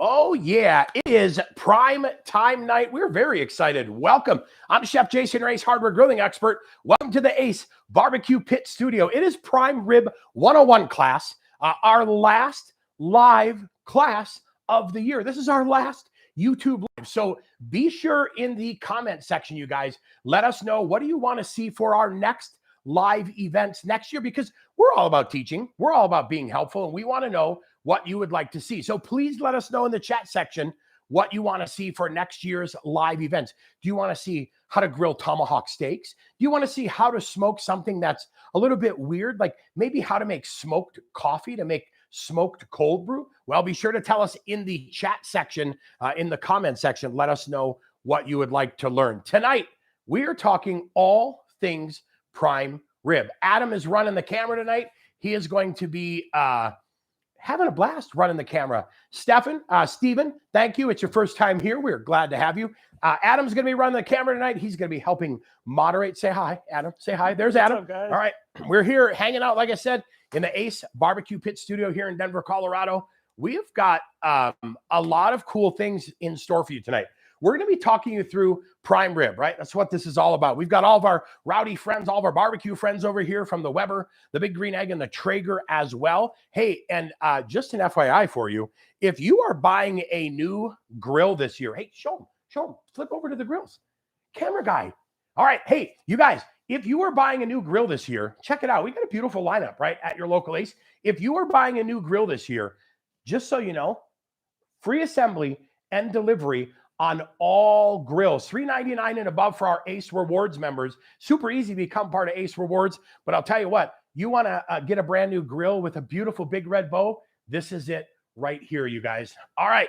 Oh, yeah, it is prime time night. We're very excited. Welcome. I'm Chef Jason Race, hardware grilling expert. Welcome to the Ace Barbecue Pit Studio. It is Prime Rib 101 class, our last live class of the year. This is our last YouTube live. So be sure in the comment section, you guys, let us know what do you want to see for our next live events next year, because we're all about teaching. We're all about being helpful, and we want to know what you would like to see. So please let us know in the chat section what you want to see for next year's live events. Do you want to see how to grill tomahawk steaks? Do you want to see how to smoke something that's a little bit weird, like maybe how to make smoked coffee, to make smoked cold brew? Well, be sure to tell us in the chat section, in the comment section. Let us know what you would like to learn. Tonight, we are talking all things prime rib. Adam is running the camera tonight. He is going to be having a blast running the camera. Steven, thank you. It's your first time here. We're glad to have you. Adam's going to be running the camera tonight. He's going to be helping moderate. Say hi, Adam. Say hi. There's Adam. What's up, guys? All right. We're here hanging out, like I said, in the Ace Barbecue Pit Studio here in Denver, Colorado. We've got a lot of cool things in store for you tonight. We're going to be talking you through prime rib, right? That's what this is all about. We've got all of our rowdy friends, all of our barbecue friends over here from the Weber, the Big Green Egg, and the Traeger as well. Hey, and just an FYI for you, if you are buying a new grill this year, hey, show them, flip over to the grills. Camera guy. All right, hey, you guys, if you are buying a new grill this year, check it out. We got a beautiful lineup, right, at your local Ace. If you are buying a new grill this year, just so you know, free assembly and delivery on all grills, $3.99 and above for our Ace Rewards members. Super easy to become part of Ace Rewards. But I'll tell you what, you want to get a brand new grill with a beautiful big red bow? This is it right here, you guys. All right.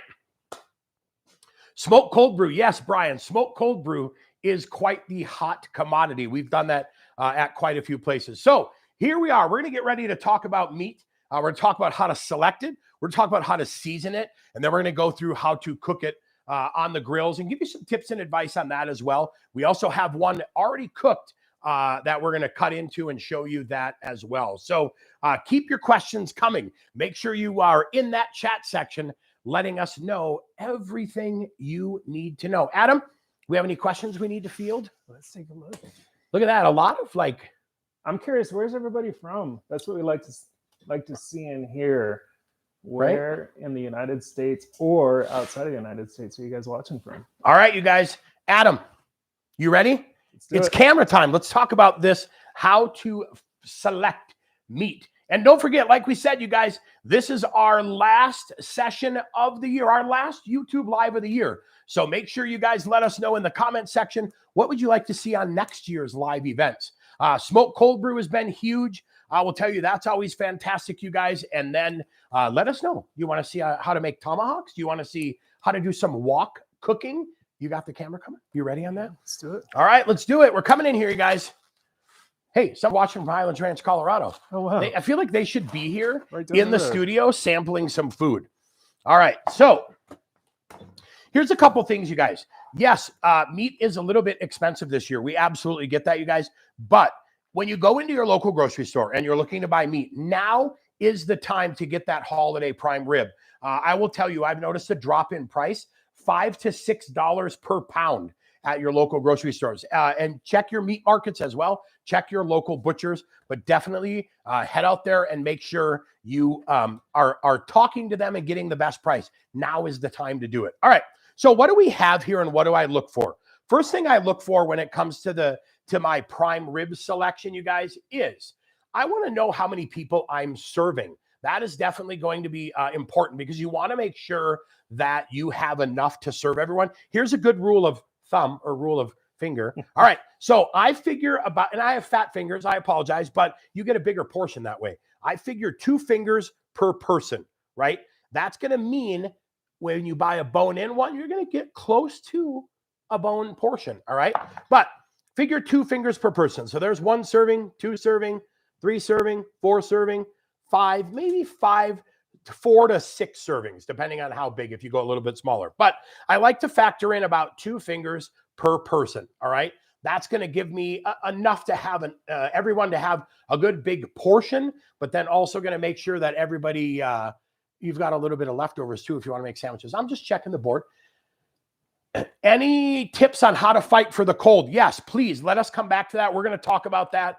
Smoke cold brew. Yes, Brian, smoke cold brew is quite the hot commodity. We've done that at quite a few places. So here we are. We're going to get ready to talk about meat. We're going to talk about how to select it. We're going to talk about how to season it. And then we're going to go through how to cook it on the grills and give you some tips and advice on that as well. We also have one already cooked that we're going to cut into and show you that as well. So keep your questions coming. Make sure you are in that chat section letting us know everything you need to know. Adam, we have any questions we need to field? Let's take a look. Look at that. A lot of I'm curious, where's everybody from? That's what we like to see and hear. Where in the United States or outside of the United States are you guys watching from? All right, you guys. Adam, you ready? It's camera time. Let's talk about this, how to select meat. And don't forget, like we said, you guys, this is our last session of the year, our last YouTube live of the year. So make sure you guys let us know in the comment section, what would you like to see on next year's live events? Smoke cold brew has been huge. I will tell you, that's always fantastic, you guys. And then let us know. You want to see how to make tomahawks? Do you want to see how to do some wok cooking? You got the camera coming? You ready on that? Let's do it. All right, let's do it. We're coming in here, you guys. Hey, some watching from Highlands Ranch, Colorado. Oh, wow. I feel like they should be here right in the studio sampling some food. All right, so here's a couple things, you guys. Yes, meat is a little bit expensive this year. We absolutely get that, you guys. But when you go into your local grocery store and you're looking to buy meat, now is the time to get that holiday prime rib. I will tell you, I've noticed a drop in price, $5 to $6 per pound at your local grocery stores. And check your meat markets as well. Check your local butchers, but definitely head out there and make sure you are talking to them and getting the best price. Now is the time to do it. All right. So what do we have here and what do I look for? First thing I look for when it comes to my prime rib selection, you guys, is I want to know how many people I'm serving. That is definitely going to be important because you want to make sure that you have enough to serve everyone. Here's a good rule of thumb or rule of finger. All right. So I figure about, and I have fat fingers, I apologize, but you get a bigger portion that way. I figure 2 fingers per person, right? That's going to mean when you buy a bone-in one, you're going to get close to a bone portion. All right. But figure 2 fingers per person. So there's 1 serving, 2 serving, 3 serving, 4 serving, 5, maybe 4 to 6 servings, depending on how big, if you go a little bit smaller. But I like to factor in about 2 fingers per person. All right. That's going to give me enough to have everyone to have a good big portion, but then also going to make sure that everybody you've got a little bit of leftovers too if you want to make sandwiches. I'm just checking the board. Any tips on how to fight for the cold? Yes, please. Let us come back to that. We're going to talk about that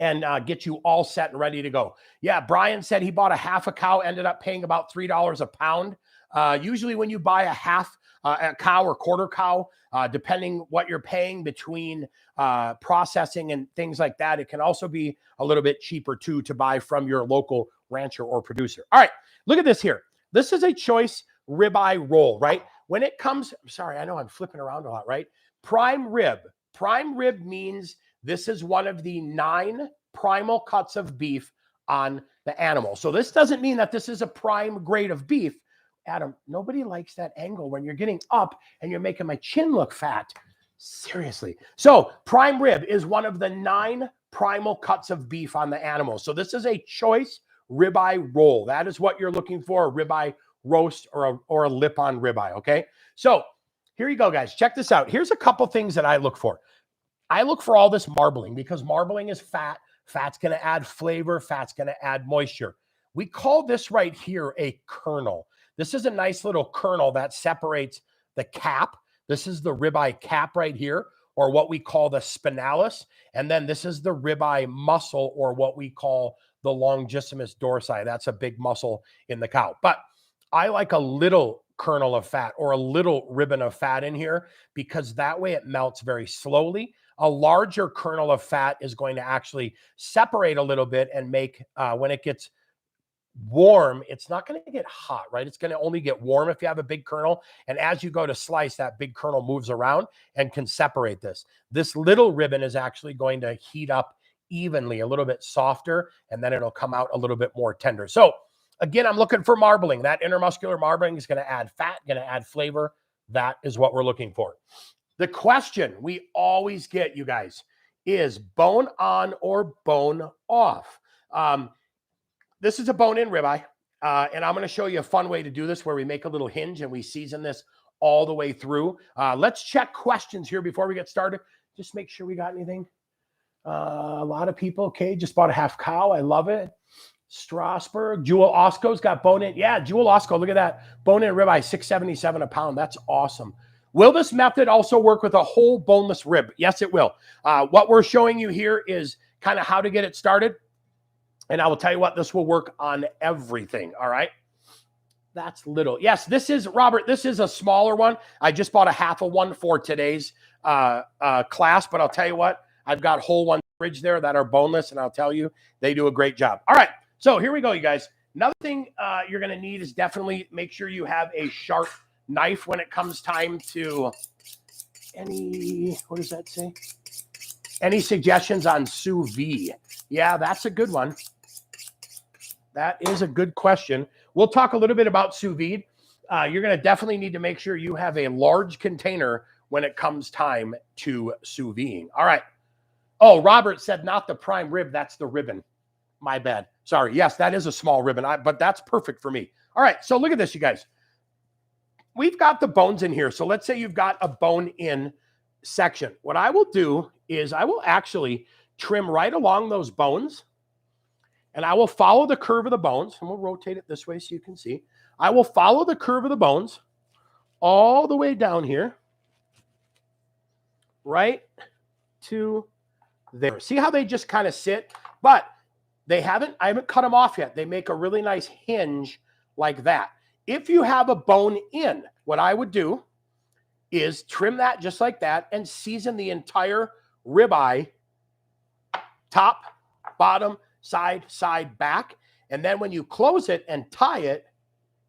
and get you all set and ready to go. Yeah, Brian said he bought a half a cow, ended up paying about $3 a pound. Usually when you buy a half a cow or quarter cow, depending what you're paying between processing and things like that, it can also be a little bit cheaper too to buy from your local rancher or producer. All right, look at this here. This is a choice ribeye roll, right? When it comes, sorry, I know I'm flipping around a lot, right? Prime rib. Prime rib means this is one of the 9 primal cuts of beef on the animal. So this doesn't mean that this is a prime grade of beef. Adam, nobody likes that angle when you're getting up and you're making my chin look fat. Seriously. So prime rib is one of the 9 primal cuts of beef on the animal. So this is a choice ribeye roll. That is what you're looking for, a ribeye roast or a lip on ribeye, okay? So here you go, guys. Check this out. Here's a couple things that I look for. I look for all this marbling because marbling is fat. Fat's going to add flavor. Fat's going to add moisture. We call this right here a kernel. This is a nice little kernel that separates the cap. This is the ribeye cap right here, or what we call the spinalis. And then this is the ribeye muscle, or what we call the longissimus dorsi. That's a big muscle in the cow. But I like a little kernel of fat or a little ribbon of fat in here because that way it melts very slowly. A larger kernel of fat is going to actually separate a little bit and make, when it gets warm, it's not going to get hot, right? It's going to only get warm if you have a big kernel. And as you go to slice, that big kernel moves around and can separate this. This little ribbon is actually going to heat up evenly, a little bit softer, and then it'll come out a little bit more tender. So again, I'm looking for marbling. That intermuscular marbling is going to add fat, going to add flavor. That is what we're looking for. The question we always get, you guys, is bone on or bone off. This is a bone-in ribeye, and I'm going to show you a fun way to do this where we make a little hinge and we season this all the way through. Let's check questions here before we get started. Just make sure we got anything. A lot of people, okay, just bought a half cow. I love it. Strasburg, Jewel Osco's got bone-in. Yeah, Jewel Osco, look at that. Bone-in ribeye, $6.77 a pound. That's awesome. Will this method also work with a whole boneless rib? Yes, it will. What we're showing you here is kind of how to get it started. And I will tell you what, this will work on everything, all right? That's little. Yes, this is, Robert, this is a smaller one. I just bought a half of one for today's class, but I'll tell you what, I've got whole ones in the fridge there that are boneless, and I'll tell you, they do a great job. All right, so here we go, you guys. Another thing you're going to need is definitely make sure you have a sharp knife when it comes time to what does that say? Any suggestions on sous vide? Yeah, that's a good one. That is a good question. We'll talk a little bit about sous vide. You're going to definitely need to make sure you have a large container when it comes time to sous videing. All right. Oh, Robert said not the prime rib. That's the ribbon. My bad. Sorry. Yes, that is a small ribbon, but that's perfect for me. All right. So look at this, you guys. We've got the bones in here. So let's say you've got a bone-in section. What I will do is I will actually trim right along those bones, and I will follow the curve of the bones, and we'll rotate it this way so you can see. I will follow the curve of the bones all the way down here, right to there. See how they just kind of sit? But I haven't cut them off yet. They make a really nice hinge like that. If you have a bone in, what I would do is trim that just like that and season the entire ribeye, top, bottom, side, back. And then when you close it and tie it,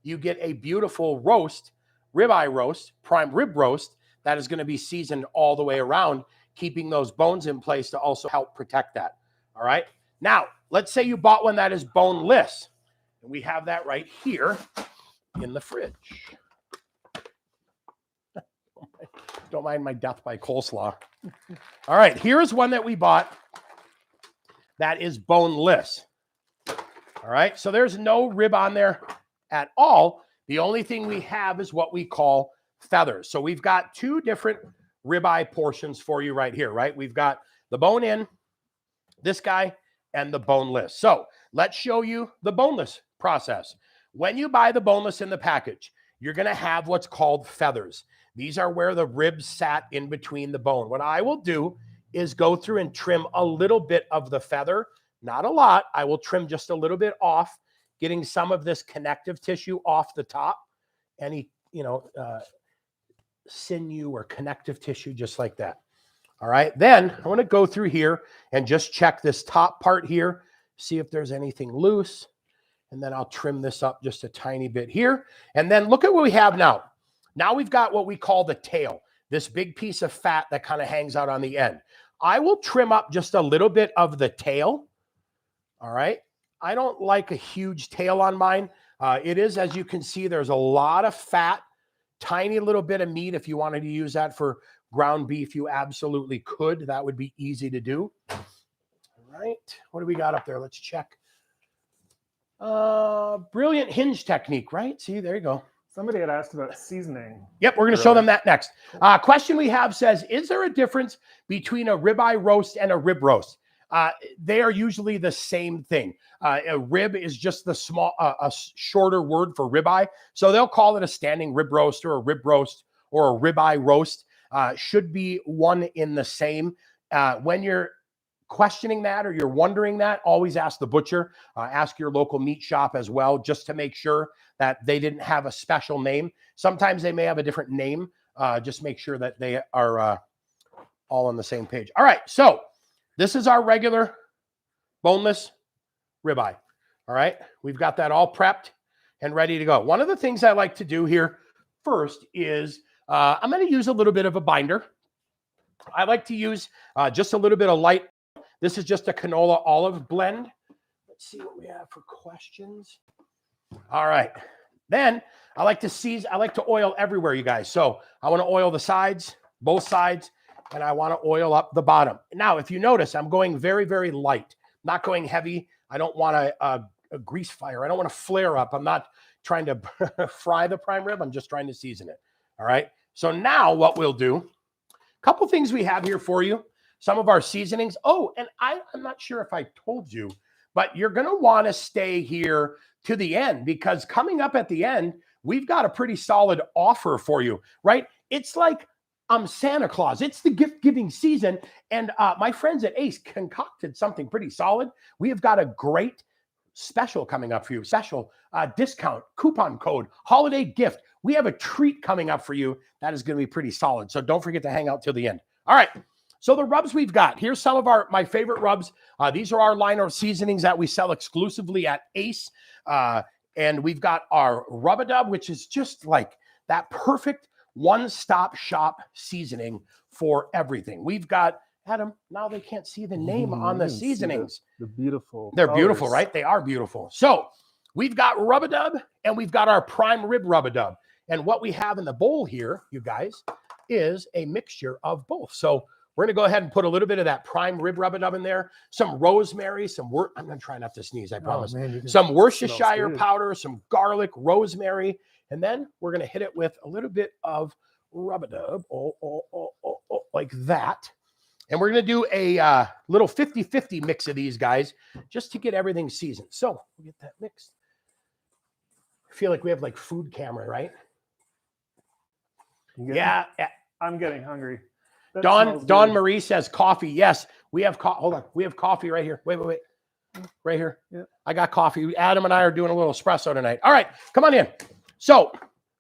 you get a beautiful roast, ribeye roast, prime rib roast that is going to be seasoned all the way around, keeping those bones in place to also help protect that. All right. Now, let's say you bought one that is boneless, and we have that right here in the fridge. Don't mind my death by coleslaw. All right, here's one that we bought that is boneless. All right, so there's no rib on there at all. The only thing we have is what we call feathers. So we've got two different ribeye portions for you right here, right? We've got the bone in, this guy, and the boneless. So let's show you the boneless process. When you buy the boneless in the package, you're going to have what's called feathers. These are where the ribs sat in between the bone. What I will do is go through and trim a little bit of the feather, not a lot. I will trim just a little bit off, getting some of this connective tissue off the top. Any, sinew or connective tissue, just like that. All right. Then I want to go through here and just check this top part here, see if there's anything loose. And then I'll trim this up just a tiny bit here. And then look at what we have now. Now we've got what we call the tail, this big piece of fat that kind of hangs out on the end. I will trim up just a little bit of the tail. All right. I don't like a huge tail on mine. It is, as you can see, there's a lot of fat, tiny little bit of meat. If you wanted to use that for ground beef, you absolutely could. That would be easy to do. All right. What do we got up there? Let's check. Brilliant hinge technique, right? See, there you go. Somebody had asked about seasoning. Yep, we're going to show them that next. Question we have says, is there a difference between a ribeye roast and a rib roast? They are usually the same thing. A rib is just the a shorter word for ribeye. So they'll call it a standing rib roast or a rib roast or a ribeye roast. Should be one in the same. When you're questioning that or you're wondering that, always ask the butcher. Ask your local meat shop as well, just to make sure that they didn't have a special name. Sometimes they may have a different name. Just make sure that they are all on the same page. All right, so this is our regular boneless ribeye. All right, we've got that all prepped and ready to go. One of the things I like to do here first is I'm going to use a little bit of a binder. I like to use just a little bit of light. This is just a canola olive blend. Let's see what we have for questions. All right. Then I like to oil everywhere, you guys. So I want to oil the sides, both sides, and I want to oil up the bottom. Now, if you notice, I'm going very, very light, not going heavy. I don't want a grease fire. I don't want to flare up. I'm not trying to fry the prime rib. I'm just trying to season it. All right. So now what we'll do, a couple things we have here for you. Some of our seasonings. Oh, and I'm not sure if I told you, but you're going to want to stay here to the end, because coming up at the end, we've got a pretty solid offer for you, right? It's like Santa Claus. It's the gift giving season. And my friends at Ace concocted something pretty solid. We have got a great special coming up for you. Special discount, coupon code, holiday gift. We have a treat coming up for you that is going to be pretty solid. So don't forget to hang out till the end. All right. So the rubs we've got, here's some of my favorite rubs. These are our line of seasonings that we sell exclusively at Ace. And we've got our Rub-A-Dub, which is just like that perfect one-stop shop seasoning for everything. We've got, Adam, now they can't see the name on the seasonings. The beautiful. They're beautiful, right? They are beautiful. So we've got Rub-A-Dub and we've got our prime rib Rub-A-Dub. And what we have in the bowl here, you guys, is a mixture of both. So we're going to go ahead and put a little bit of that prime rib Rub-A-Dub in there, some rosemary, I'm going to try not to sneeze, I promise. Oh, man, some Worcestershire powder, some garlic, rosemary, and then we're going to hit it with a little bit of Rub-A-Dub, like that. And we're going to do a little 50-50 mix of these guys just to get everything seasoned. So we'll get that mixed. I feel like we have like food camera, right? Yeah. I'm getting hungry. Dawn Marie says coffee. Yes, we have hold on. We have coffee right here. Wait. Right here. Yeah. I got coffee. Adam and I are doing a little espresso tonight. All right, come on in. So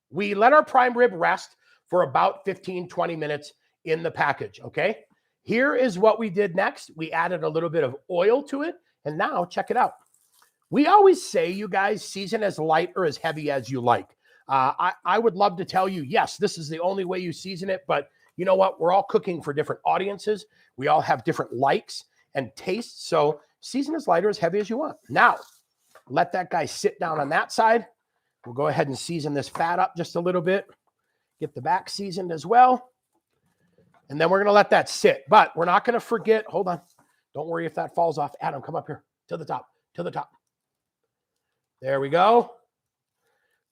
we let our prime rib rest for about 15, 20 minutes in the package, okay? Here is what we did next. We added a little bit of oil to it, and now check it out. We always say, you guys, season as light or as heavy as you like. I would love to tell you, yes, this is the only way you season it, but you know what? We're all cooking for different audiences. We all have different likes and tastes. So season as light or as heavy as you want. Now, let that guy sit down on that side. We'll go ahead and season this fat up just a little bit. Get the back seasoned as well. And then we're going to let that sit. But we're not going to forget. Hold on. Don't worry if that falls off. Adam, come up here to the top. To the top. There we go.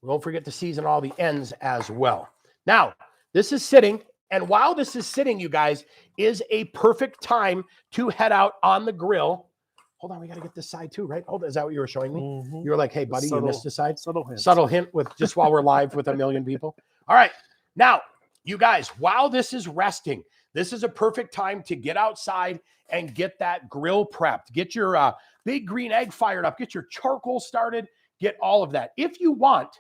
Don't forget to season all the ends as well. Now, this is sitting. And while this is sitting, you guys, is a perfect time to head out on the grill hold on, we got to get this side too, right? Hold on, is that what you were showing me? Mhm. You were like, hey, buddy, you missed the side. Subtle hint. Subtle hint with just while we're live with 1 million people. All right. Now, you guys, while this is resting, this is a perfect time to get outside and get that grill prepped. Get your big green egg fired up. Get your charcoal started. Get all of that. If you want,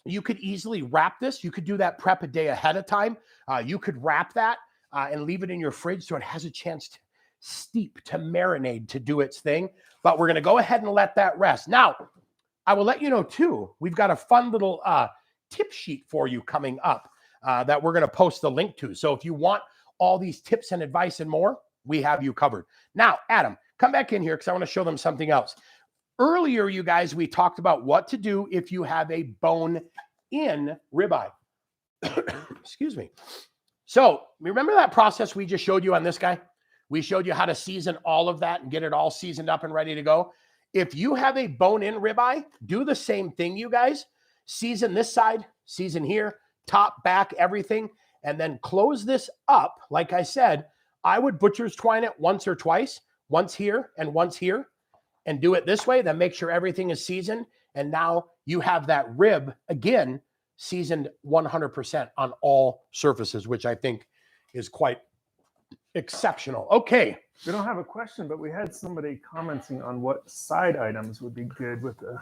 you could easily wrap this. You could do that prep a day ahead of time. You could wrap that and leave it in your fridge so it has a chance to steep, to marinate, to do its thing. But we're going to go ahead and let that rest. Now, I will let you know, too, we've got a fun little tip sheet for you coming up that we're going to post the link to. So if you want all these tips and advice and more, we have you covered. Now, Adam, come back in here because I want to show them something else. Earlier, you guys, we talked about what to do if you have a bone-in ribeye. Excuse me. So remember that process we just showed you on this guy? We showed you how to season all of that and get it all seasoned up and ready to go. If you have a bone-in ribeye, do the same thing, you guys. Season this side, season here, top, back, everything, and then close this up. Like I said, I would butcher's twine it once or twice, once here and once here, and do it this way. Then make sure everything is seasoned. And now you have that rib, again, seasoned 100% on all surfaces, which I think is quite exceptional. Okay. We don't have a question, but we had somebody commenting on what side items would be good with the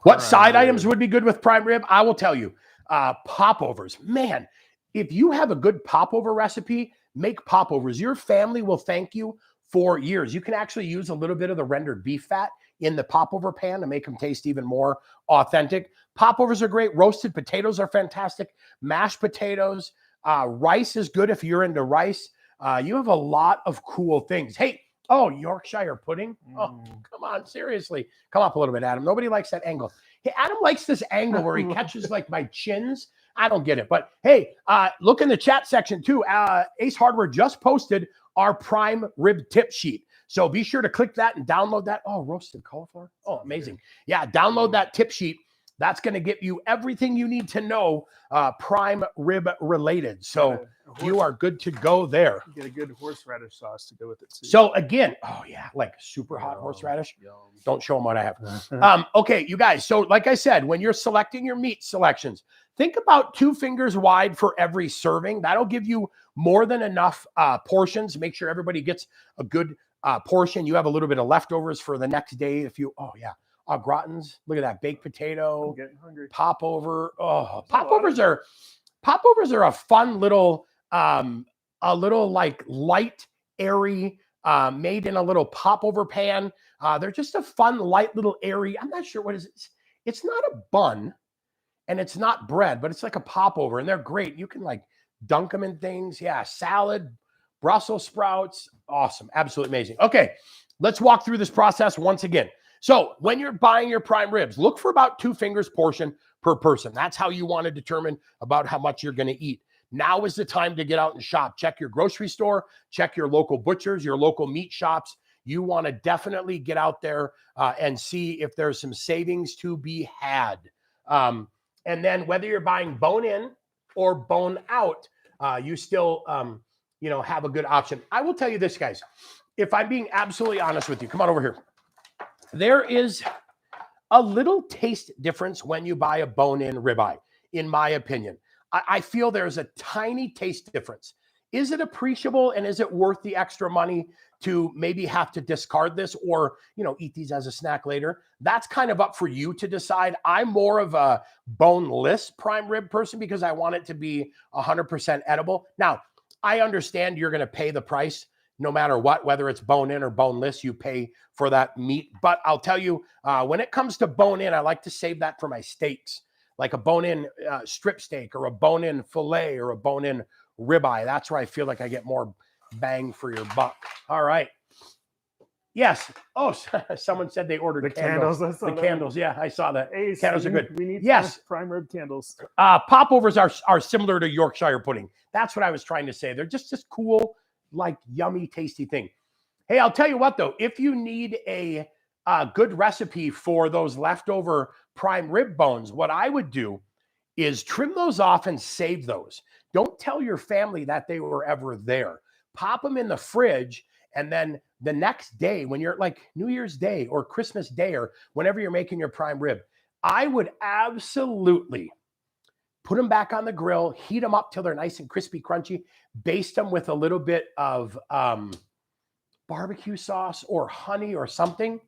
What side rib. items would be good with prime rib? I will tell you. Popovers. Man, if you have a good popover recipe, make popovers. Your family will thank you for years. You can actually use a little bit of the rendered beef fat in the popover pan to make them taste even more authentic. Popovers are great. Roasted potatoes are fantastic. Mashed potatoes. Rice is good if you're into rice. You have a lot of cool things. Hey, Yorkshire pudding. Oh, come on, seriously. Come up a little bit, Adam. Nobody likes that angle. Hey, Adam likes this angle where he catches like my chins. I don't get it. But hey, look in the chat section too. Ace Hardware just posted our prime rib tip sheet. So be sure to click that and download that. Oh, roasted cauliflower. Oh, amazing. Yeah, download that tip sheet. That's going to get you everything you need to know prime rib related. So you are good to go there. You get a good horseradish sauce to go with it too. So again, like super hot horseradish. Yum. Don't show them what I have. Okay, you guys. So like I said, when you're selecting your meat selections, think about 2 fingers wide for every serving. That'll give you more than enough portions. Make sure everybody gets a good portion. You have a little bit of leftovers for the next day. If you, gratins. Look at that baked potato. I'm getting hungry. Popover. Oh, popovers are a fun little, a little like light, airy, made in a little popover pan. They're just a fun, light little airy. I'm not sure what is it. It's not a bun. And it's not bread, but it's like a popover, and they're great. You can like dunk them in things. Yeah, salad, Brussels sprouts. Awesome. Absolutely amazing. Okay, let's walk through this process once again. So when you're buying your prime ribs, look for about 2 fingers portion per person. That's how you want to determine about how much you're going to eat. Now is the time to get out and shop. Check your grocery store. Check your local butchers, your local meat shops. You want to definitely get out there and see if there's some savings to be had. And then whether you're buying bone in or bone out, you still, have a good option. I will tell you this, guys. If I'm being absolutely honest with you, come on over here. There is a little taste difference when you buy a bone-in ribeye, in my opinion. I feel there's a tiny taste difference. Is it appreciable and is it worth the extra money to maybe have to discard this or, eat these as a snack later? That's kind of up for you to decide. I'm more of a boneless prime rib person because I want it to be 100% edible. Now, I understand you're going to pay the price no matter what, whether it's bone in or boneless, you pay for that meat. But I'll tell you, when it comes to bone in, I like to save that for my steaks, like a bone-in strip steak or a bone-in filet or a bone-in ribeye. That's where I feel like I get more bang for your buck. All right. Yes. Oh, someone said they ordered candles. The candles. Yeah, I saw that. Hey, candles are good. We need prime rib candles. Popovers are similar to Yorkshire pudding. That's what I was trying to say. They're just this cool, like yummy, tasty thing. Hey, I'll tell you what, though. If you need a good recipe for those leftover prime rib bones, what I would do is trim those off and save those. Don't tell your family that they were ever there. Pop them in the fridge And then the next day, when you're like New Year's Day or Christmas Day or whenever you're making your prime rib, I would absolutely put them back on the grill, heat them up till they're nice and crispy, crunchy, baste them with a little bit of barbecue sauce or honey or something.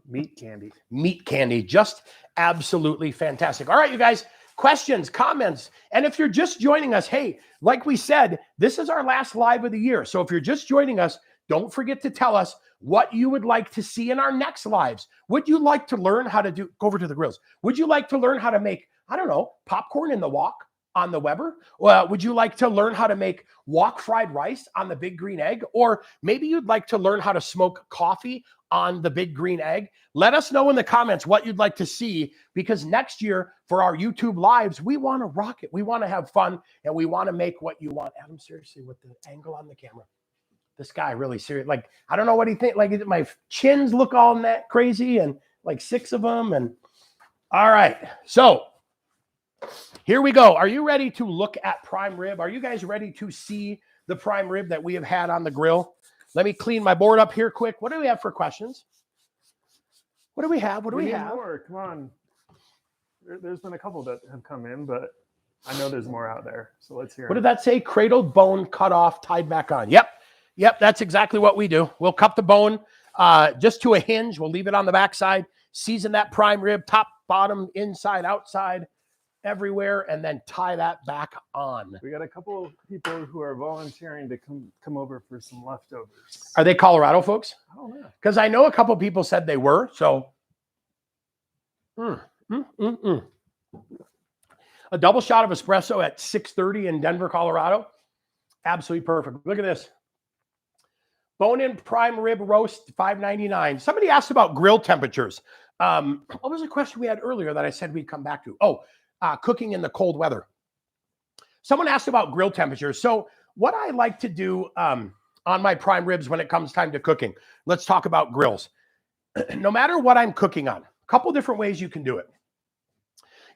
Meat candy. Meat candy. Just absolutely fantastic. All right, you guys, questions, comments. And if you're just joining us, hey, like we said, this is our last live of the year. So if you're just joining us, don't forget to tell us what you would like to see in our next lives. Would you like to learn how to go over to the grills? Would you like to learn how to make, I don't know, popcorn in the wok on the Weber? Well, would you like to learn how to make wok fried rice on the Big Green Egg? Or maybe you'd like to learn how to smoke coffee on the Big Green Egg? Let us know in the comments what you'd like to see, because next year for our YouTube lives, we want to rock it. We want to have fun, and we want to make what you want. Adam, seriously, with the angle on the camera. This guy really serious. Like, I don't know what he thinks. Like, my chins look all that crazy, and like 6 of them. And all right. So here we go. Are you ready to look at prime rib? Are you guys ready to see the prime rib that we have had on the grill? Let me clean my board up here quick. What do we have for questions? What do we have? What do we have? More. Come on. There's been a couple that have come in, but I know there's more out there. So let's hear. What did that say? Cradled bone, cut off, tied back on. Yep. Yep. That's exactly what we do. We'll cut the bone just to a hinge. We'll leave it on the backside, season that prime rib, top, bottom, inside, outside, everywhere, and then tie that back on. We got a couple of people who are volunteering to come over for some leftovers. Are they Colorado folks? I don't know. Because I know a couple of people said they were. So a double shot of espresso at 6:30 in Denver, Colorado. Absolutely perfect. Look at this. Bone-in prime rib roast, $5.99. Somebody asked about grill temperatures. What was a question we had earlier that I said we'd come back to? Oh, cooking in the cold weather. Someone asked about grill temperatures. So what I like to do on my prime ribs when it comes time to cooking, let's talk about grills. No matter what I'm cooking on, a couple different ways you can do it.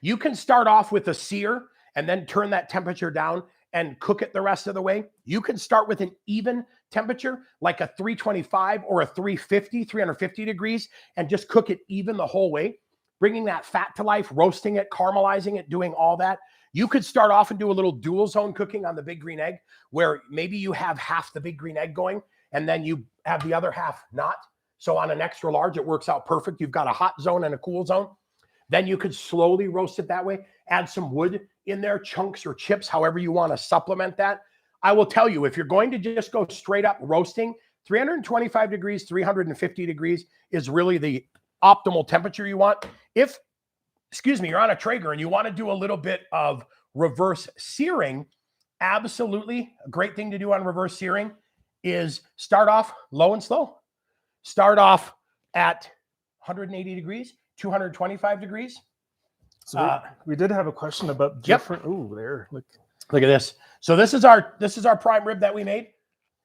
You can start off with a sear and then turn that temperature down and cook it the rest of the way. You can start with an even temperature, like a 325 or a 350 degrees, and just cook it even the whole way, bringing that fat to life, roasting it, caramelizing it, doing all that. You could start off and do a little dual zone cooking on the Big Green Egg, where maybe you have half the Big Green Egg going, and then you have the other half not. So on an extra large, it works out perfect. You've got a hot zone and a cool zone. Then you could slowly roast it that way, add some wood in there, chunks or chips, however you want to supplement that. I will tell you, if you're going to just go straight up roasting, 325 degrees, 350 degrees is really the optimal temperature you want. If, excuse me, you're on a Traeger and you want to do a little bit of reverse searing, absolutely a great thing to do on reverse searing is start off low and slow. Start off at 180 degrees, 225 degrees. So we did have a question about different. Yep. Ooh, there. Look at this. So this is our prime rib that we made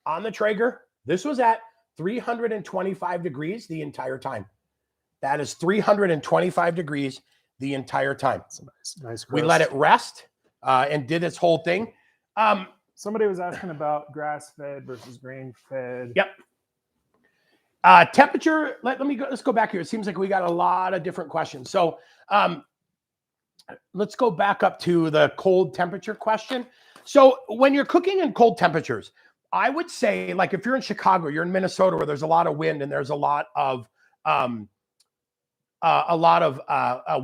on the Traeger. This was at 325 degrees the entire time. That is 325 degrees the entire time. That's nice. We let it rest and did its whole thing. Somebody was asking about grass-fed versus grain-fed. Yep. Temperature. Let's go back here. It seems like we got a lot of different questions. So let's go back up to the cold temperature question. So when you're cooking in cold temperatures, I would say, like if you're in Chicago, you're in Minnesota, where there's a lot of wind and there's a lot of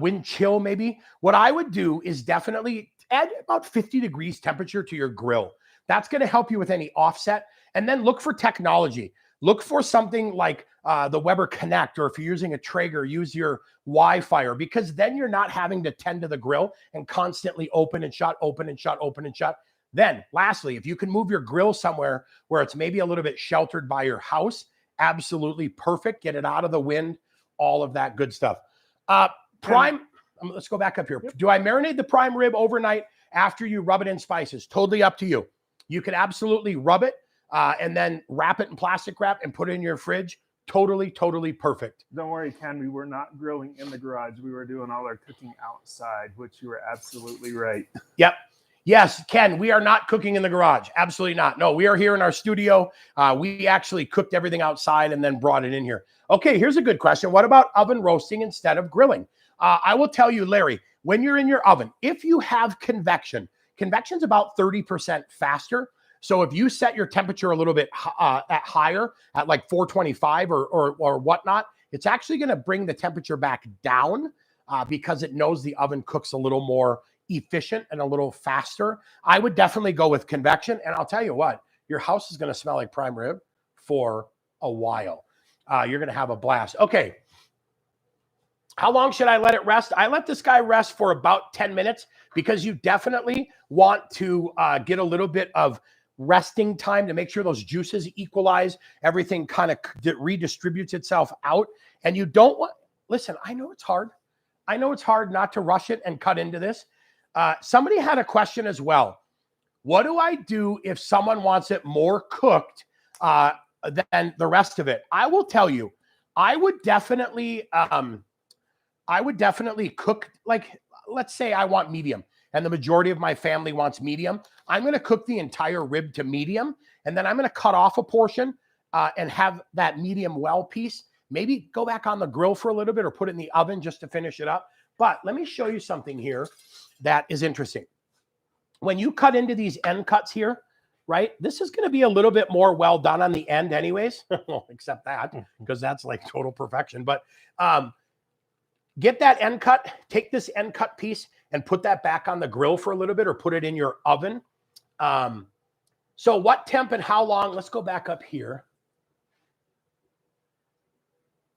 wind chill, maybe. What I would do is definitely add about 50 degrees temperature to your grill. That's going to help you with any offset. And then look for technology. Look for something like the Weber Connect, or if you're using a Traeger, use your Wi-Fi, because then you're not having to tend to the grill and constantly open and shut, open and shut, open and shut. Then lastly, if you can move your grill somewhere where it's maybe a little bit sheltered by your house, absolutely perfect. Get it out of the wind, all of that good stuff. Prime, let's go back up here. Yep. Do I marinate the prime rib overnight after you rub it in spices? Totally up to you. You could absolutely rub it and then wrap it in plastic wrap and put it in your fridge. Totally, totally perfect. Don't worry, Ken. We were not grilling in the garage. We were doing all our cooking outside, which you were absolutely right. Yep. Yes, Ken, we are not cooking in the garage. Absolutely not. No, we are here in our studio. We actually cooked everything outside and then brought it in here. Okay, here's a good question. What about oven roasting instead of grilling? I will tell you, Larry, when you're in your oven, if you have convection, convection's about 30% faster. So if you set your temperature a little bit at higher, at like 425 or whatnot, it's actually going to bring the temperature back down because it knows the oven cooks a little more efficient and a little faster. I would definitely go with convection. And I'll tell you what, your house is going to smell like prime rib for a while. You're going to have a blast. Okay. How long should I let it rest? I let this guy rest for about 10 minutes because you definitely want to get a little bit of resting time to make sure those juices equalize, everything kind of redistributes itself out. And you don't want, listen, I know it's hard. I know it's hard not to rush it and cut into this. Somebody had a question as well. What do I do if someone wants it more cooked than the rest of it? I will tell you, I would definitely cook, like, let's say I want medium and the majority of my family wants medium. I'm going to cook the entire rib to medium, and then I'm going to cut off a portion and have that medium well piece. Maybe go back on the grill for a little bit or put it in the oven just to finish it up. But let me show you something here that is interesting. When you cut into these end cuts here, right, this is going to be a little bit more well done on the end anyways, well, except that, because that's like total perfection. But get that end cut, take this end cut piece and put that back on the grill for a little bit or put it in your oven. So what temp and how long? Let's go back up here.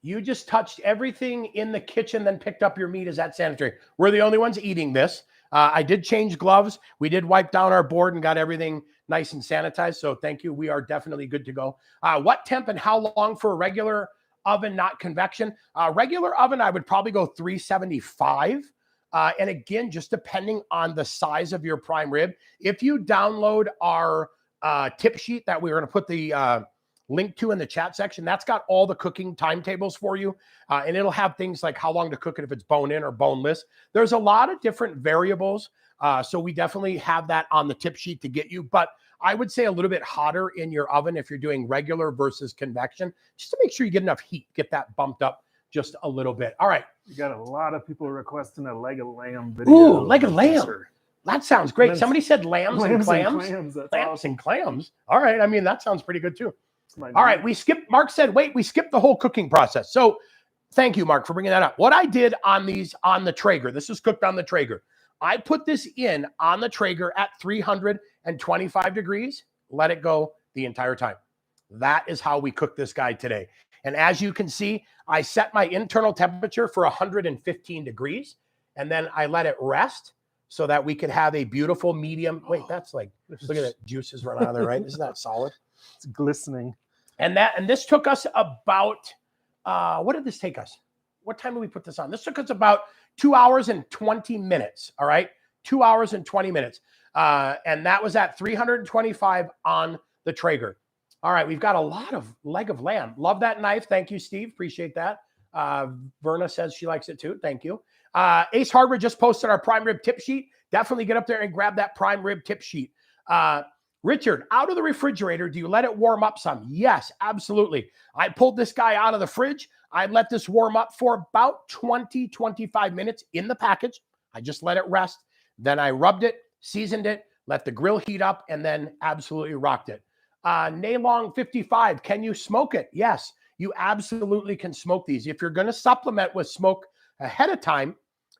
You just touched everything in the kitchen, then picked up your meat. Is that sanitary? We're the only ones eating this. I did change gloves. We did wipe down our board and got everything nice and sanitized. So thank you. We are definitely good to go. What temp and how long for a regular oven, not convection? Regular oven, I would probably go 375. And again, just depending on the size of your prime rib. If you download our tip sheet that we're going to put the link to in the chat section, that's got all the cooking timetables for you. And it'll have things like how long to cook it if it's bone in or boneless. There's a lot of different variables. So we definitely have that on the tip sheet to get you. But I would say a little bit hotter in your oven if you're doing regular versus convection, just to make sure you get enough heat, get that bumped up just a little bit. All right. You got a lot of people requesting a leg of lamb video. Ooh, leg of lamb. That sounds great. Somebody said lambs and clams. Lambs awesome. And clams. All right. I mean, that sounds pretty good too. All right. Mark said, wait, we skipped the whole cooking process. So thank you, Mark, for bringing that up. What I did on the Traeger, this was cooked on the Traeger. I put this in on the Traeger at 325 degrees, let it go the entire time. That is how we cook this guy today. And as you can see, I set my internal temperature for 115 degrees, and then I let it rest so that we could have a beautiful medium. Wait, that's like, look at that juices run out of there, right? Isn't that solid? It's glistening. And this took us about, what did this take us? What time did we put this on? This took us about 2 hours and 20 minutes. All right. 2 hours and 20 minutes. And that was at 325 on the Traeger. All right. We've got a lot of leg of lamb. Love that knife. Thank you, Steve. Appreciate that. Verna says she likes it too. Thank you. Ace Hardware just posted our prime rib tip sheet. Definitely get up there and grab that prime rib tip sheet. Richard, out of the refrigerator, do you let it warm up some? Yes, absolutely. I pulled this guy out of the fridge. I let this warm up for about 20, 25 minutes in the package. I just let it rest. Then I rubbed it, seasoned it, let the grill heat up, and then absolutely rocked it. Naylong 55, can you smoke it? Yes, you absolutely can smoke these. If you're going to supplement with smoke ahead of time,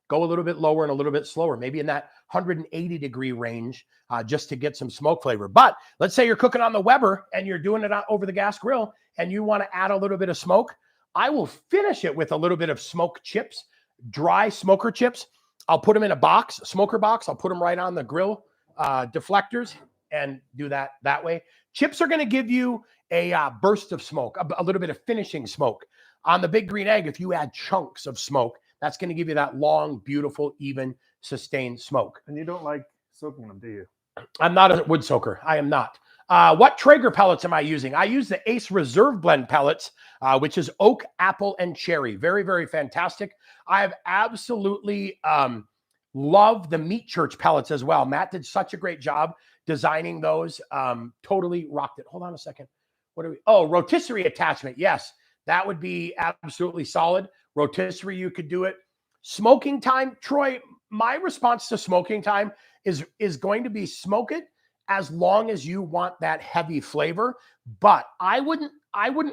go a little bit lower and a little bit slower, maybe in that 180 degree range, just to get some smoke flavor. But let's say you're cooking on the Weber and you're doing it over the gas grill and you want to add a little bit of smoke. I will finish it with a little bit of smoke chips, dry smoker chips. I'll put them in a box, smoker box. I'll put them right on the grill deflectors and do that way. Chips are going to give you a burst of smoke, a little bit of finishing smoke. On the Big Green Egg, if you add chunks of smoke, that's going to give you that long, beautiful, even, sustained smoke. And you don't like soaking them, do you? I'm not a wood soaker. I am not. What Traeger pellets am I using? I use the Ace Reserve Blend pellets, which is oak, apple, and cherry. Very, very fantastic. I've absolutely Love the Meat Church pellets as well. Matt did such a great job designing those. Totally rocked it. Hold on a second. What are we? Oh, rotisserie attachment. Yes, that would be absolutely solid. Rotisserie, you could do it. Smoking time, Troy, my response to smoking time is going to be smoke it as long as you want that heavy flavor. But I wouldn't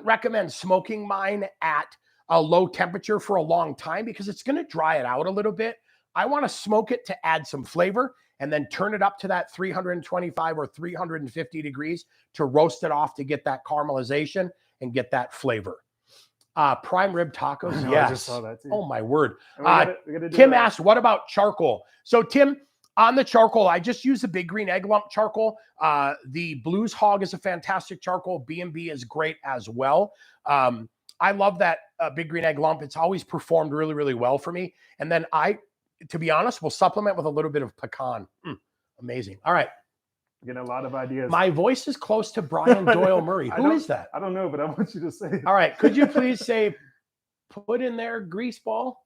recommend smoking mine at a low temperature for a long time because it's going to dry it out a little bit. I want to smoke it to add some flavor and then turn it up to that 325 or 350 degrees to roast it off to get that caramelization and get that flavor. Prime rib tacos. Yes. I just saw that too. Oh my word. We gotta Tim asked, what about charcoal? So Tim, on the charcoal, I just use the Big Green Egg Lump charcoal. The Blues Hog is a fantastic charcoal. B&B is great as well. I love that Big Green Egg Lump. It's always performed really, really well for me. And then to be honest, will supplement with a little bit of pecan. Amazing. All right. Getting a lot of ideas. My voice is close to Brian Doyle Murray. Who is that? I don't know, but I want you to say it. All right. Could you please say, put in there grease ball?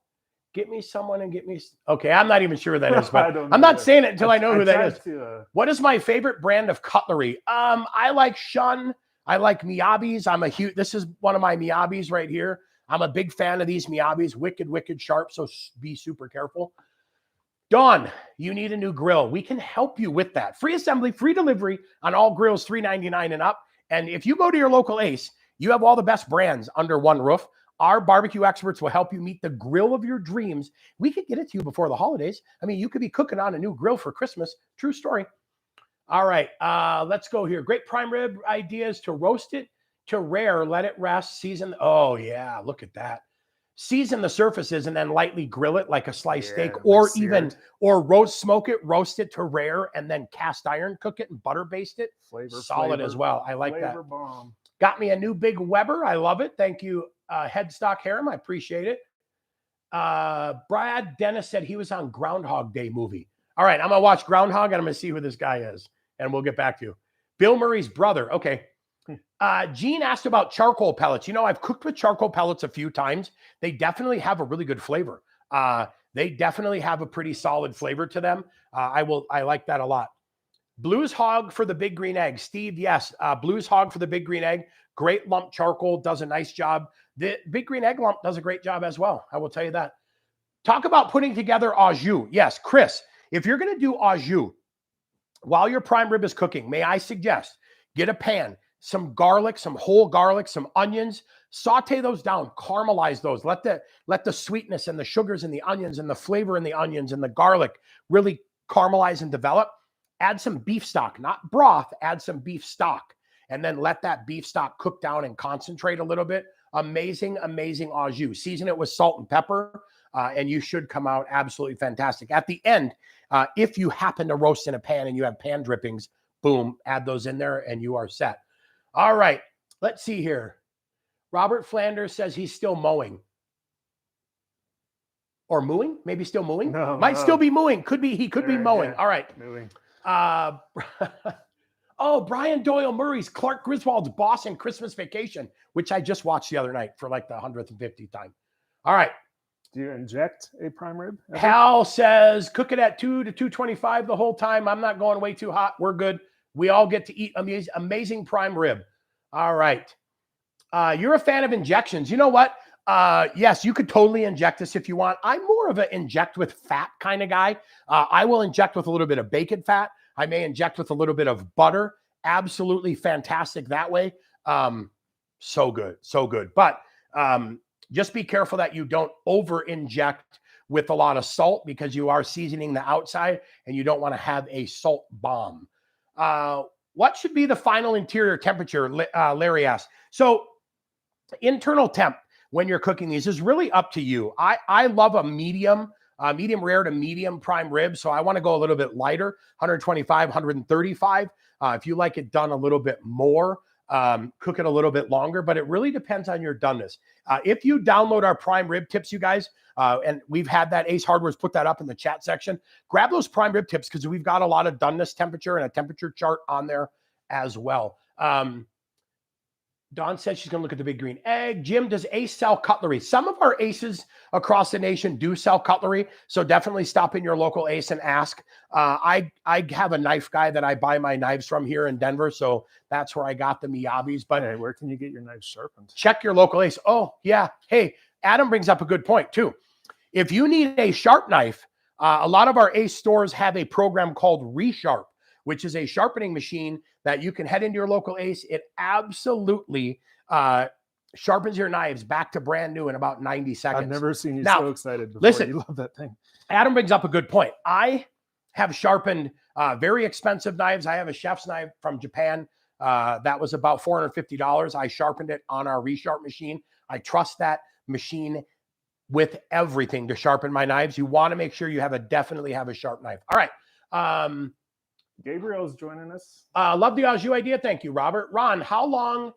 Get me someone and get me. Okay. I'm not even sure who that is, but I'm not saying it until I know who that is. What is my favorite brand of cutlery? I like Shun. I like Miyabis. This is one of my Miyabis right here. I'm a big fan of these Miyabis. Wicked, wicked sharp. So be super careful. Dawn, you need a new grill. We can help you with that. Free assembly, free delivery on all grills, $3.99 and up. And if you go to your local Ace, you have all the best brands under one roof. Our barbecue experts will help you meet the grill of your dreams. We could get it to you before the holidays. I mean, you could be cooking on a new grill for Christmas. True story. All right, let's go here. Great prime rib ideas to roast it to rare, let it rest, season. Oh yeah, look at that. Season the surfaces and then lightly grill it like a sliced steak, or smoke it, roast it to rare, and then cast iron cook it and butter baste it. Solid as well. I like that. Bomb. Got me a new big Weber. I love it. Thank you, Headstock Harem. I appreciate it. Brad Dennis said he was on Groundhog Day movie. All right, I'm gonna watch Groundhog and I'm gonna see who this guy is, and we'll get back to you. Bill Murray's brother. Okay. Gene asked about charcoal pellets. You know, I've cooked with charcoal pellets a few times. They definitely have a really good flavor. They definitely have a pretty solid flavor to them. I like that a lot. Blues Hog for the Big Green Egg. Steve, yes. Blues Hog for the Big Green Egg. Great lump charcoal, does a nice job. The Big Green Egg Lump does a great job as well. I will tell you that. Talk about putting together au jus. Yes, Chris, if you're going to do au jus while your prime rib is cooking, may I suggest get a pan, some garlic, some whole garlic, some onions, saute those down, caramelize those. Let the sweetness and the sugars and the onions and the flavor in the onions and the garlic really caramelize and develop. Add some beef stock, not broth, add some beef stock, and then let that beef stock cook down and concentrate a little bit. Amazing, amazing au jus. Season it with salt and pepper, and you should come out absolutely fantastic. At the end, if you happen to roast in a pan and you have pan drippings, boom, add those in there and you are set. All right, let's see here. Robert Flanders says he's still mowing. Or mooing? Maybe still mooing? Might still be mooing. Could be, he could be mowing. All right. Mooing. Oh, Brian Doyle Murray's Clark Griswold's Boss in Christmas Vacation, which I just watched the other night for like the 150th time. All right. Do you inject a prime rib? Hal says, cook it at 2 to 225 the whole time. I'm not going way too hot. We're good. We all get to eat amazing prime rib. All right. You're a fan of injections. You know what? Yes, you could totally inject this if you want. I'm more of an inject with fat kind of guy. I will inject with a little bit of bacon fat. I may inject with a little bit of butter. Absolutely fantastic that way. So good, so good. But just be careful that you don't over inject with a lot of salt because you are seasoning the outside and you don't want to have a salt bomb. What should be the final interior temperature? Larry asked. So internal temp when you're cooking these is really up to you. I love a medium rare to medium prime rib. So I want to go a little bit lighter, 125, 135. If you like it done a little bit more, cook it a little bit longer, but it really depends on your doneness. If you download our prime rib tips, you guys, and we've had that Ace Hardware's put that up in the chat section, grab those prime rib tips because we've got a lot of doneness temperature and a temperature chart on there as well. Dawn says she's going to look at the big green egg. Jim, does Ace sell cutlery? Some of our Aces across the nation do sell cutlery, so definitely stop in your local Ace and ask. I have a knife guy that I buy my knives from here in Denver, so that's where I got the Miyabis. But hey, where can you get your knives sharpened? Check your local Ace. Oh, yeah. Hey, Adam brings up a good point, too. If you need a sharp knife, a lot of our Ace stores have a program called Resharp, which is a sharpening machine that you can head into your local Ace. It absolutely sharpens your knives back to brand new in about 90 seconds. I've never seen you so excited before. Listen, you love that thing. Adam brings up a good point. I have sharpened very expensive knives. I have a chef's knife from Japan that was about $450. I sharpened it on our Resharp machine. I trust that machine with everything to sharpen my knives. You want to make sure you definitely have a sharp knife. All right. Gabriel's joining us. Love the au jus idea. Thank you, Robert. Ron, how long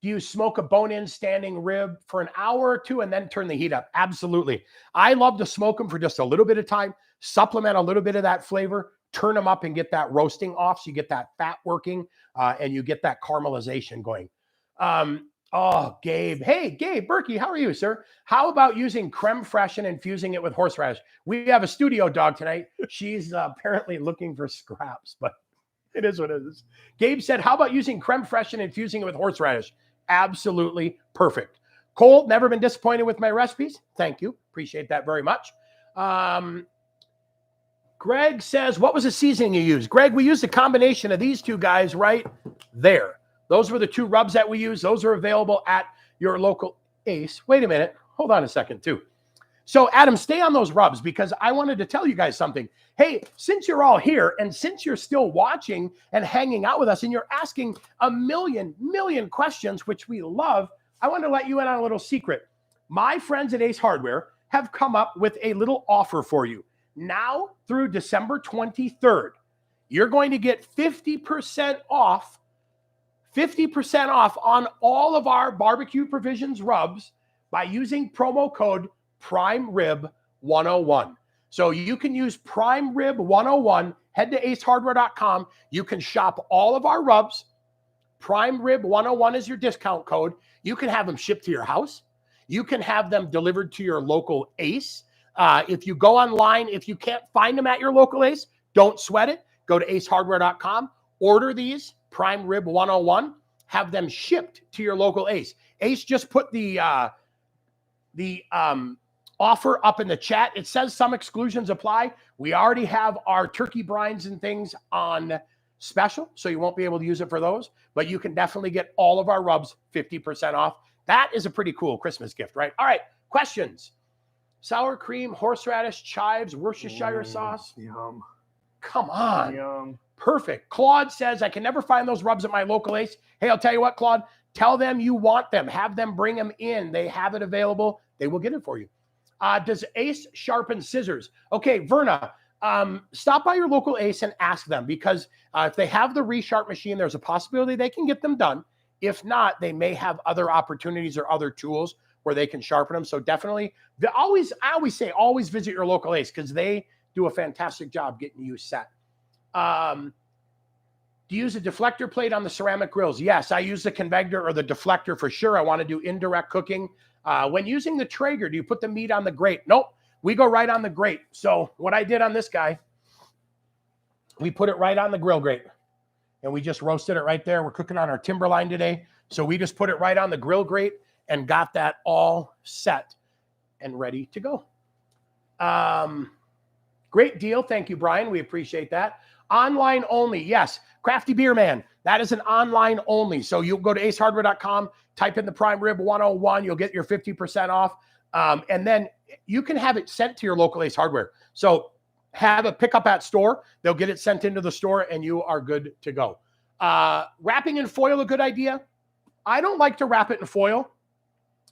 do you smoke a bone-in standing rib? For an hour or two and then turn the heat up? Absolutely. I love to smoke them for just a little bit of time, supplement a little bit of that flavor, turn them up and get that roasting off so you get that fat working and you get that caramelization going. Oh, Gabe. Hey, Gabe Berkey, how are you, sir? How about using creme fraiche and infusing it with horseradish? We have a studio dog tonight. She's apparently looking for scraps, but it is what it is. Gabe said, how about using creme fraiche and infusing it with horseradish? Absolutely perfect. Cole, never been disappointed with my recipes. Thank you. Appreciate that very much. Greg says, what was the seasoning you used? Greg, we used a combination of these two guys right there. Those were the two rubs that we used. Those are available at your local Ace. Wait a minute. Hold on a second, too. So, Adam, stay on those rubs because I wanted to tell you guys something. Hey, since you're all here and since you're still watching and hanging out with us and you're asking a million questions, which we love, I want to let you in on a little secret. My friends at Ace Hardware have come up with a little offer for you. Now through December 23rd, you're going to get 50% off on all of our barbecue provisions rubs by using promo code Prime Rib 101. So you can use Prime Rib 101, head to acehardware.com. You can shop all of our rubs. Prime Rib 101 is your discount code. You can have them shipped to your house. You can have them delivered to your local Ace. If you go online, if you can't find them at your local Ace, don't sweat it. Go to acehardware.com, order these Prime Rib 101, have them shipped to your local Ace. Ace just put the offer up in the chat. It says some exclusions apply. We already have our turkey brines and things on special, so you won't be able to use it for those, but you can definitely get all of our rubs 50% off. That is a pretty cool Christmas gift, right? All right, questions. Sour cream, horseradish, chives, Worcestershire sauce. Yum. Come on. Yum. Perfect. Claude says, I can never find those rubs at my local Ace. Hey, I'll tell you what, Claude, tell them you want them. Have them bring them in. They have it available. They will get it for you. Does Ace sharpen scissors? Okay, Verna, stop by your local Ace and ask them because if they have the Resharp machine, there's a possibility they can get them done. If not, they may have other opportunities or other tools where they can sharpen them. So definitely, I always say, always visit your local Ace because they do a fantastic job getting you set. Do you use a deflector plate on the ceramic grills? Yes, I use the convector or the deflector for sure. I want to do indirect cooking. When using the Traeger, do you put the meat on the grate? Nope, we go right on the grate. So what I did on this guy, we put it right on the grill grate and we just roasted it right there. We're cooking on our Timberline today. So we just put it right on the grill grate and got that all set and ready to go. Great deal. Thank you, Brian. We appreciate that. Online only. Yes. Crafty Beer Man. That is an online only. So you'll go to acehardware.com, type in the Prime Rib 101. You'll get your 50% off. And then you can have it sent to your local Ace Hardware. So have a pickup at store. They'll get it sent into the store and you are good to go. Wrapping in foil, a good idea. I don't like to wrap it in foil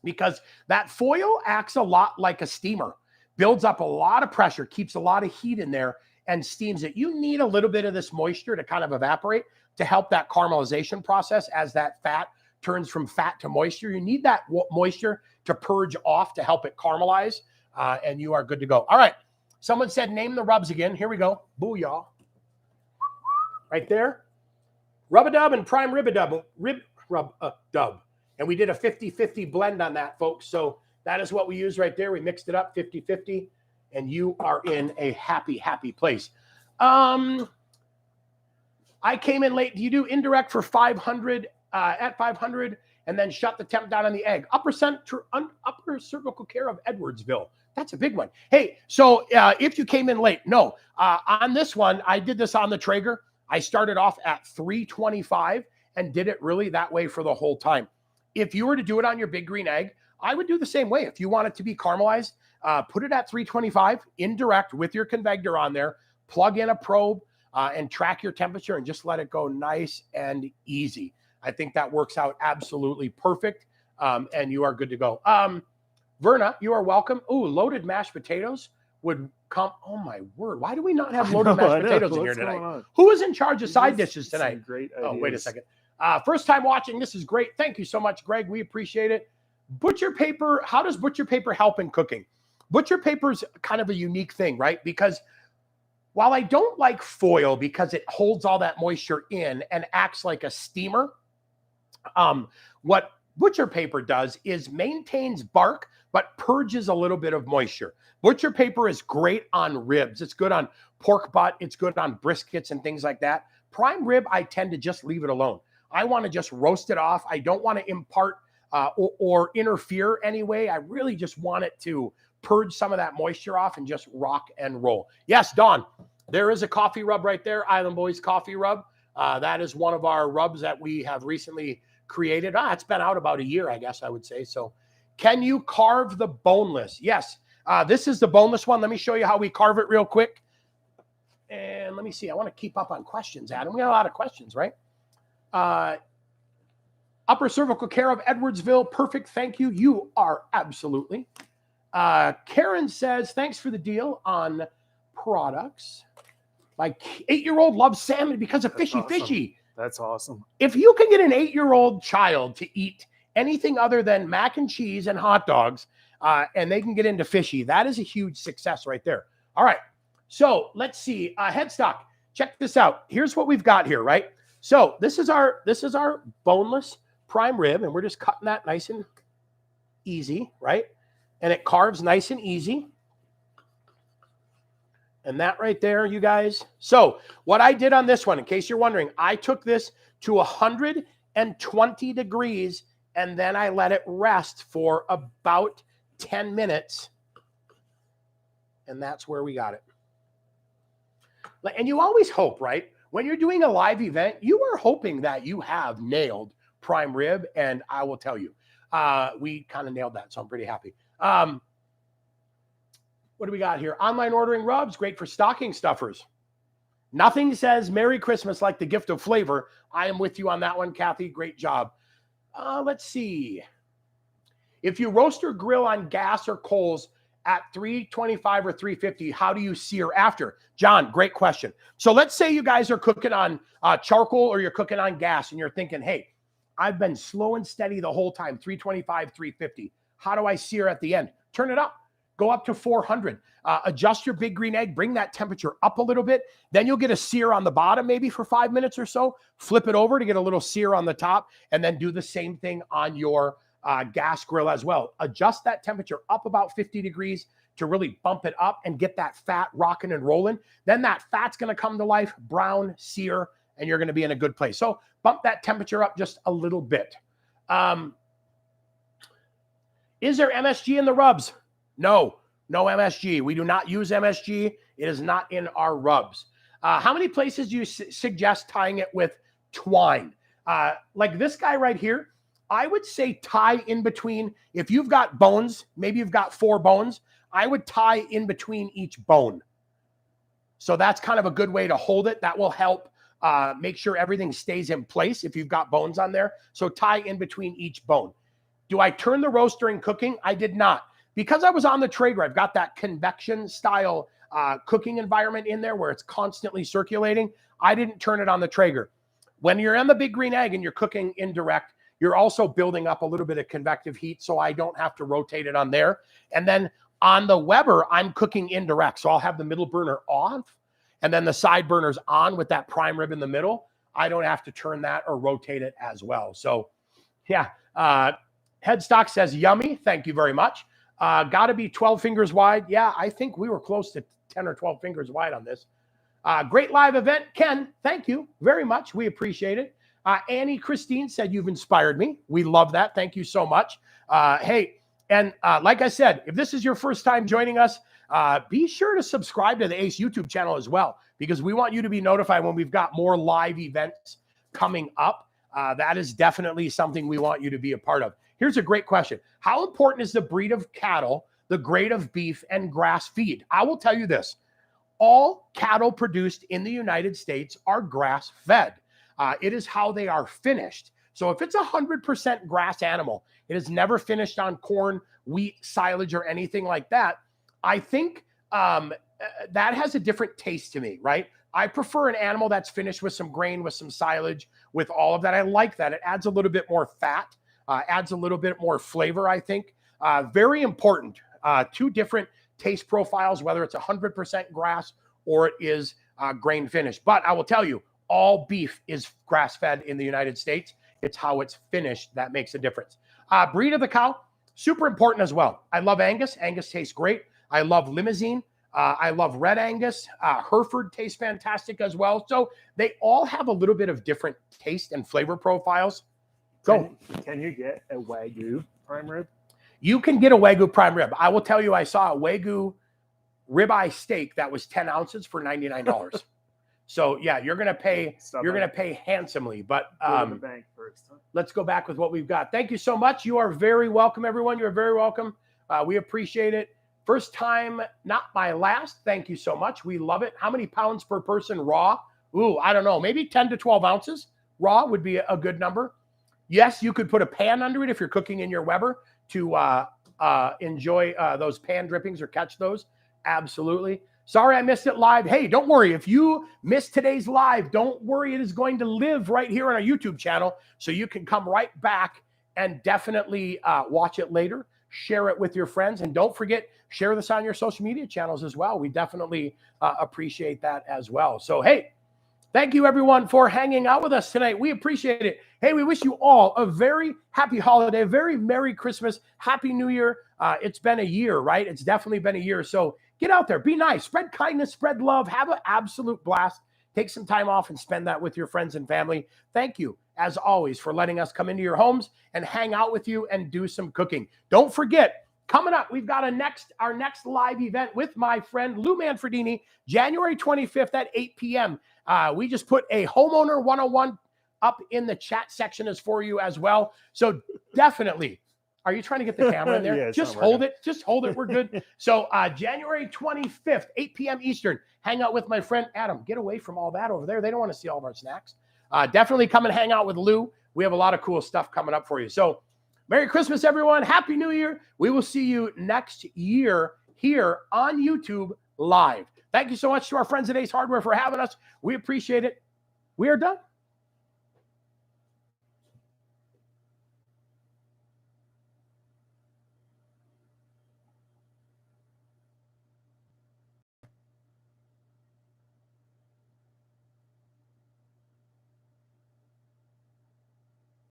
because that foil acts a lot like a steamer. Builds up a lot of pressure, keeps a lot of heat in there, and steams it. You need a little bit of this moisture to kind of evaporate to help that caramelization process as that fat turns from fat to moisture. You need that moisture to purge off to help it caramelize, and you are good to go. All right. Someone said, name the rubs again. Here we go. Booyah. Right there. Rub-a-dub and Prime Rib-a-dub. Rib-a-dub. And we did a 50-50 blend on that, folks. So that is what we use right there. We mixed it up 50-50, and you are in a happy, happy place. I came in late. Do you do indirect for 500 at 500 and then shut the temp down on the egg? Upper cervical care of Edwardsville. That's a big one. Hey, so if you came in late, no. On this one, I did this on the Traeger. I started off at 325 and did it really that way for the whole time. If you were to do it on your big green egg, I would do the same way. If you want it to be caramelized, put it at 325 indirect with your convector on there, plug in a probe and track your temperature and just let it go nice and easy. I think that works out absolutely perfect, and you are good to go. Verna, you are welcome. Ooh, loaded mashed potatoes would come. Oh, my word. Why do we not have loaded mashed potatoes in here tonight? Who is in charge of side dishes tonight? Great ideas. Oh, wait a second. First time watching. This is great. Thank you so much, Greg. We appreciate it. Butcher paper. How does butcher paper help in cooking? Butcher paper is kind of a unique thing, right? Because while I don't like foil because it holds all that moisture in and acts like a steamer, what butcher paper does is maintains bark, but purges a little bit of moisture. Butcher paper is great on ribs. It's good on pork butt. It's good on briskets and things like that. Prime rib, I tend to just leave it alone. I want to just roast it off. I don't want to impart or interfere anyway. I really just want it to purge some of that moisture off and just rock and roll. Yes, Dawn, there is a coffee rub right there, Island Boys coffee rub. That is one of our rubs that we have recently created. It's been out about a year, I guess I would say. So can you carve the boneless? Yes. This is the boneless one. Let me show you how we carve it real quick. And let me see. I want to keep up on questions, Adam. We got a lot of questions, right? Upper cervical care of Edwardsville. Perfect. Thank you. You are absolutely. Karen says, thanks for the deal on products. My 8-year-old loves salmon because of fishy. That's awesome. If you can get an 8-year-old child to eat anything other than mac and cheese and hot dogs, and they can get into fishy, that is a huge success right there. All right. So let's see. Headstock. Check this out. Here's what we've got here, right? So this is our boneless prime rib, and we're just cutting that nice and easy, right? And it carves nice and easy. And that right there, you guys. So what I did on this one, in case you're wondering, I took this to 120 degrees, and then I let it rest for about 10 minutes. And that's where we got it. And you always hope, right? When you're doing a live event, you are hoping that you have nailed prime rib. And I will tell you, we kind of nailed that. So I'm pretty happy. What do we got here? Online ordering rubs, great for stocking stuffers. Nothing says Merry Christmas like the gift of flavor. I am with you on that one, Kathy. Great job. Let's see. If you roast or grill on gas or coals at 325 or 350, how do you sear after? John, great question. So let's say you guys are cooking on charcoal or you're cooking on gas and you're thinking, hey, I've been slow and steady the whole time, 325, 350. How do I sear at the end? Turn it up. Go up to 400. Adjust your big green egg. Bring that temperature up a little bit. Then you'll get a sear on the bottom maybe for 5 minutes or so. Flip it over to get a little sear on the top. And then do the same thing on your gas grill as well. Adjust that temperature up about 50 degrees to really bump it up and get that fat rocking and rolling. Then that fat's going to come to life, brown, sear, and you're going to be in a good place. So bump that temperature up just a little bit. Is there MSG in the rubs? No MSG. We do not use MSG. It is not in our rubs. How many places do you suggest tying it with twine? Like this guy right here, I would say tie in between. If you've got bones, maybe you've got 4 bones, I would tie in between each bone. So that's kind of a good way to hold it. That will help make sure everything stays in place if you've got bones on there. So tie in between each bone. Do I turn the roast during cooking? I did not. Because I was on the Traeger, I've got that convection style cooking environment in there where it's constantly circulating. I didn't turn it on the Traeger. When you're on the big green egg and you're cooking indirect, you're also building up a little bit of convective heat, so I don't have to rotate it on there. And then on the Weber, I'm cooking indirect. So I'll have the middle burner off and then the side burners on with that prime rib in the middle. I don't have to turn that or rotate it as well. So yeah, Headstock says yummy. Thank you very much. Got to be 12 fingers wide. Yeah, I think we were close to 10 or 12 fingers wide on this. Great live event. Ken, thank you very much. We appreciate it. Annie Christine said, you've inspired me. We love that. Thank you so much. Hey, and like I said, if this is your first time joining us, be sure to subscribe to the Ace YouTube channel as well, because we want you to be notified when we've got more live events coming up. That is definitely something we want you to be a part of. Here's a great question. How important is the breed of cattle, the grade of beef, and grass feed? I will tell you this. All cattle produced in the United States are grass fed. It is how they are finished. So if it's 100% grass animal, it is never finished on corn, wheat, silage, or anything like that. I think that has a different taste to me, right? I prefer an animal that's finished with some grain, with some silage, with all of that. I like that. It adds a little bit more fat, adds a little bit more flavor, I think. Very important. Two different taste profiles, whether it's 100% grass or it is grain finished. But I will tell you, all beef is grass-fed in the United States. It's how it's finished that makes a difference. Breed of the cow, super important as well. I love Angus. Angus tastes great. I love Limousine. I love Red Angus. Hereford tastes fantastic as well. So they all have a little bit of different taste and flavor profiles. Can you get a Wagyu prime rib? You can get a Wagyu prime rib. I will tell you, I saw a Wagyu ribeye steak that was 10 ounces for $99. So yeah, you're gonna pay handsomely. But Go to the bank first, huh? let's go back with what we've got. Thank you so much. You are very welcome, everyone. You're very welcome. We appreciate it. First time, not my last. Thank you so much. We love it. How many pounds per person raw? Ooh, I don't know. Maybe 10 to 12 ounces raw would be a good number. Yes, you could put a pan under it if you're cooking in your Weber to enjoy those pan drippings or catch those. Absolutely. Sorry I missed it live. Hey, don't worry. If you missed today's live, don't worry. It is going to live right here on our YouTube channel, so you can come right back and definitely watch it later. Share it with your friends. And don't forget, share this on your social media channels as well. We definitely appreciate that as well. So, hey, thank you, everyone, for hanging out with us tonight. We appreciate it. Hey, we wish you all a very happy holiday, a very Merry Christmas, Happy New Year. It's been a year, right? It's definitely been a year. So get out there, be nice, spread kindness, spread love, have an absolute blast. Take some time off and spend that with your friends and family. Thank you, as always, for letting us come into your homes and hang out with you and do some cooking. Don't forget, coming up, we've got our next live event with my friend Lou Manfredini, January 25th at 8 p.m. We just put a homeowner 101 up in the chat section as for you as well. So definitely, are you trying to get the camera in there? Yeah, just hold it. Just hold it. We're good. So January 25th, 8 p.m. Eastern, hang out with my friend Adam. Get away from all that over there. They don't want to see all of our snacks. Definitely come and hang out with Lou. We have a lot of cool stuff coming up for you. So Merry Christmas, everyone. Happy New Year. We will see you next year here on YouTube live. Thank you so much to our friends at Ace Hardware for having us. We appreciate it. We are done.